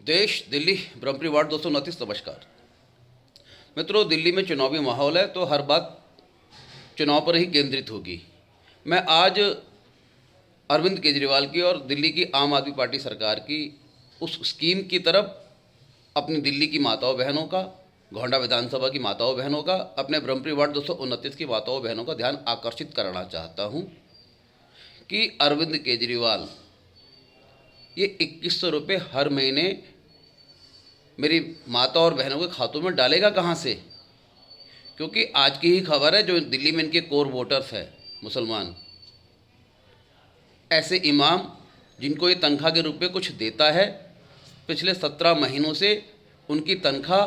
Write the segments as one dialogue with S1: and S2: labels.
S1: देश, दिल्ली, ब्रह्मपुरी वार्ड 229। नमस्कार मित्रों, दिल्ली में चुनावी माहौल है तो हर बात चुनाव पर ही केंद्रित होगी। मैं आज अरविंद केजरीवाल की और दिल्ली की आम आदमी पार्टी सरकार की उस स्कीम की तरफ अपनी दिल्ली की माताओं बहनों का, गोंडा विधानसभा की माताओं बहनों का, अपने ब्रह्मपुरी वार्ड 229 की माताओं बहनों का ध्यान आकर्षित करना चाहता हूं कि अरविंद केजरीवाल ये 2100 रुपये हर महीने मेरी माता और बहनों के खातों में डालेगा कहाँ से। क्योंकि आज की ही खबर है, जो दिल्ली में इनके कोर वोटर्स हैं मुसलमान, ऐसे इमाम जिनको ये तनख्वाह के रूप में कुछ देता है, पिछले 17 महीनों से उनकी तनख्वाह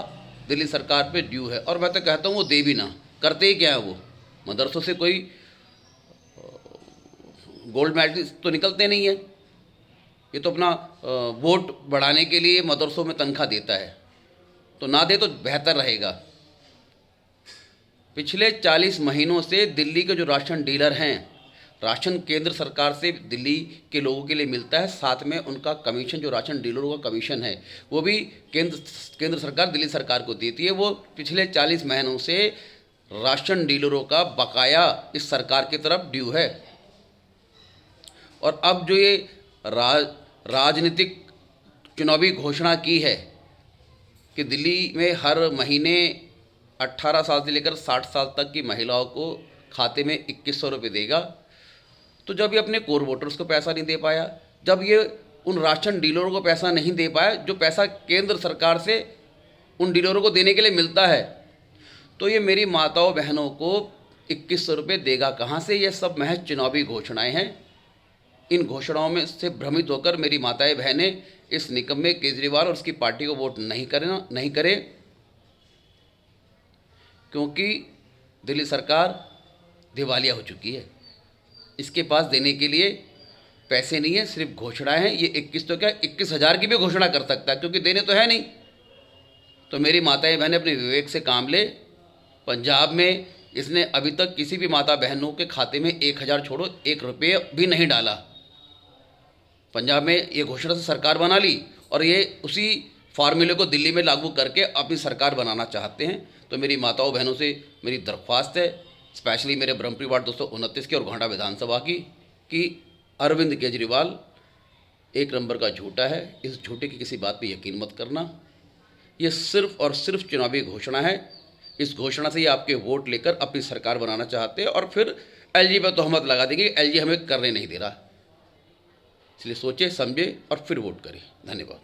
S1: दिल्ली सरकार पे ड्यू है। और मैं तो कहता हूँ वो दे भी ना, करते ही क्या है, वो मदरसों से कोई गोल्ड मेडल तो निकलते नहीं है। ये तो अपना वोट बढ़ाने के लिए मदरसों में तनख्वाह देता है, तो ना दे तो बेहतर रहेगा। पिछले 40 महीनों से दिल्ली के जो राशन डीलर हैं, राशन केंद्र सरकार से दिल्ली के लोगों के लिए मिलता है, साथ में उनका कमीशन, जो राशन डीलरों का कमीशन है वो भी केंद्र सरकार दिल्ली सरकार को देती है। वो पिछले 40 महीनों से राशन डीलरों का बकाया इस सरकार की तरफ ड्यू है। और अब जो ये राजनीतिक चुनावी घोषणा की है कि दिल्ली में हर महीने 18 साल से लेकर 60 साल तक की महिलाओं को खाते में 2100 रुपये देगा, तो जब ये अपने कोर वोटर्स को पैसा नहीं दे पाया, जब ये उन राशन डीलरों को पैसा नहीं दे पाया, जो पैसा केंद्र सरकार से उन डीलरों को देने के लिए मिलता है, तो ये मेरी माताओं बहनों को 2100 रुपये देगा कहाँ से। ये सब महज चुनावी घोषणाएं हैं। इन घोषणाओं में से भ्रमित होकर मेरी माताएं बहनें इस निकम्मे केजरीवाल और उसकी पार्टी को वोट नहीं करें, क्योंकि दिल्ली सरकार दिवालिया हो चुकी है। इसके पास देने के लिए पैसे नहीं है, सिर्फ घोषणाएं हैं। ये 21 तो क्या 21,000 की भी घोषणा कर सकता है, क्योंकि देने तो है नहीं। तो मेरी माताएं बहनें अपने विवेक से काम ले। पंजाब में इसने अभी तक किसी भी माता बहनों के खाते में 1000 छोड़ो 1 रुपये भी नहीं डाला। पंजाब में ये घोषणा से सरकार बना ली और ये उसी फार्मूले को दिल्ली में लागू करके अपनी सरकार बनाना चाहते हैं। तो मेरी माताओं बहनों से मेरी दरख्वास्त है, स्पेशली मेरे ब्रह्मपुरी वार्ड 229 की और गोंडा विधानसभा की, कि अरविंद केजरीवाल एक नंबर का झूठा है। इस झूठे की किसी बात पे यकीन मत करना। ये सिर्फ और सिर्फ चुनावी घोषणा है। इस घोषणा से ये आपके वोट लेकर अपनी सरकार बनाना चाहते हैं और फिर एलजी पर तोहमत लगा देंगे, एलजी हमें करने नहीं दे रहा। इसलिए सोचे समझे और फिर वोट करें। धन्यवाद।